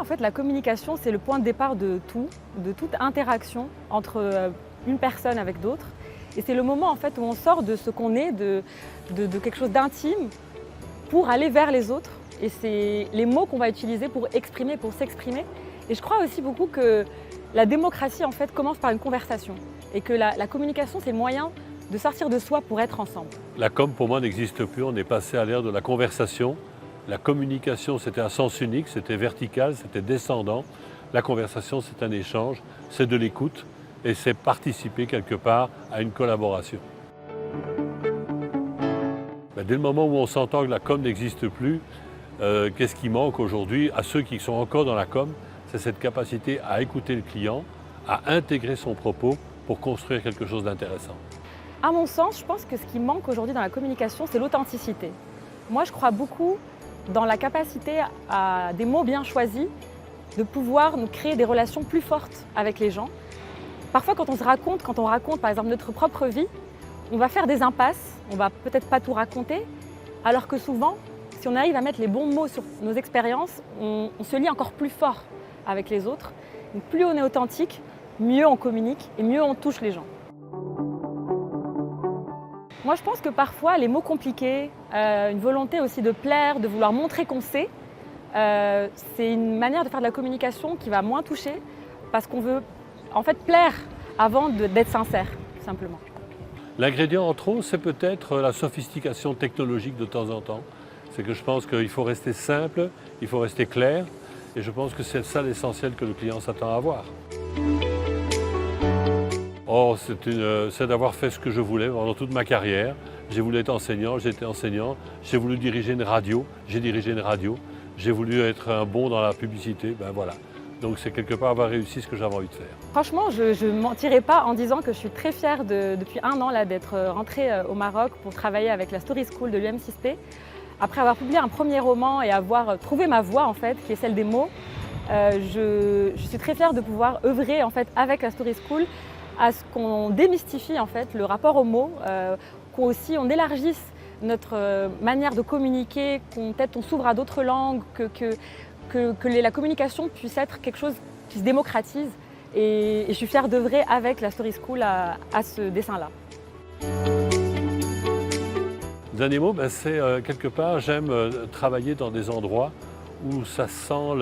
en fait, la communication, c'est le point de départ de tout, de toute interaction entre une personne avec d'autres. Et c'est le moment en fait, où on sort de ce qu'on est, de quelque chose d'intime, pour aller vers les autres. Et c'est les mots qu'on va utiliser pour exprimer, pour s'exprimer. Et je crois aussi beaucoup que la démocratie en fait, commence par une conversation. Et que la communication, c'est le moyen de sortir de soi pour être ensemble. La com, pour moi, n'existe plus. On est passé à l'ère de la conversation. La communication, c'était un sens unique, c'était vertical, c'était descendant. La conversation, c'est un échange, c'est de l'écoute et c'est participer quelque part à une collaboration. Dès le moment où on s'entend que la com n'existe plus, qu'est-ce qui manque aujourd'hui à ceux qui sont encore dans la com? C'est cette capacité à écouter le client, à intégrer son propos pour construire quelque chose d'intéressant. À mon sens, je pense que ce qui manque aujourd'hui dans la communication, c'est l'authenticité. Moi, je crois beaucoup dans la capacité à des mots bien choisis, de pouvoir nous créer des relations plus fortes avec les gens. Parfois, quand on raconte par exemple notre propre vie, on va faire des impasses, on va peut-être pas tout raconter, alors que souvent, si on arrive à mettre les bons mots sur nos expériences, on se lie encore plus fort avec les autres. Donc, plus on est authentique, mieux on communique et mieux on touche les gens. Moi, je pense que parfois, les mots compliqués, une volonté aussi de plaire, de vouloir montrer qu'on sait, c'est une manière de faire de la communication qui va moins toucher parce qu'on veut en fait plaire avant d'être sincère, tout simplement. L'ingrédient en trop, c'est peut-être la sophistication technologique de temps en temps. C'est que je pense qu'il faut rester simple, il faut rester clair, et je pense que c'est ça l'essentiel que le client s'attend à avoir. Oh, c'est d'avoir fait ce que je voulais pendant toute ma carrière. J'ai voulu être enseignant, j'ai été enseignant. J'ai voulu diriger une radio, j'ai dirigé une radio. J'ai voulu être un bon dans la publicité, ben voilà. Donc c'est quelque part avoir réussi ce que j'avais envie de faire. Franchement, je ne mentirai pas en disant que je suis très fière depuis 1 an d'être rentrée au Maroc pour travailler avec la Story School de l'UM6P. Après avoir publié un premier roman et avoir trouvé ma voix en fait, qui est celle des mots, je suis très fière de pouvoir œuvrer en fait, avec la Story School à ce qu'on démystifie en fait, le rapport aux mots, qu'on élargisse notre manière de communiquer, qu'on peut-être on s'ouvre à d'autres langues, que la communication puisse être quelque chose qui se démocratise. Et je suis fière d'œuvrer avec la Story School à ce dessin-là. Les animaux, c'est quelque part, j'aime travailler dans des endroits où ça sent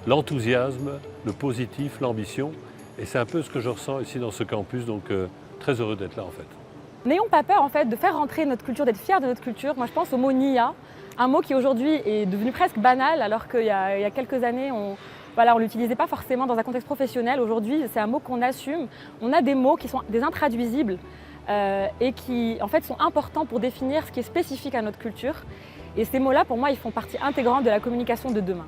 l'enthousiasme, le positif, l'ambition. Et c'est un peu ce que je ressens ici dans ce campus, donc très heureux d'être là en fait. N'ayons pas peur en fait de faire rentrer notre culture, d'être fiers de notre culture. Moi je pense au mot Nia, un mot qui aujourd'hui est devenu presque banal alors qu'il y a quelques années on ne l'utilisait pas forcément dans un contexte professionnel. Aujourd'hui c'est un mot qu'on assume. On a des mots qui sont des intraduisibles et qui en fait sont importants pour définir ce qui est spécifique à notre culture. Et ces mots-là pour moi ils font partie intégrante de la communication de demain.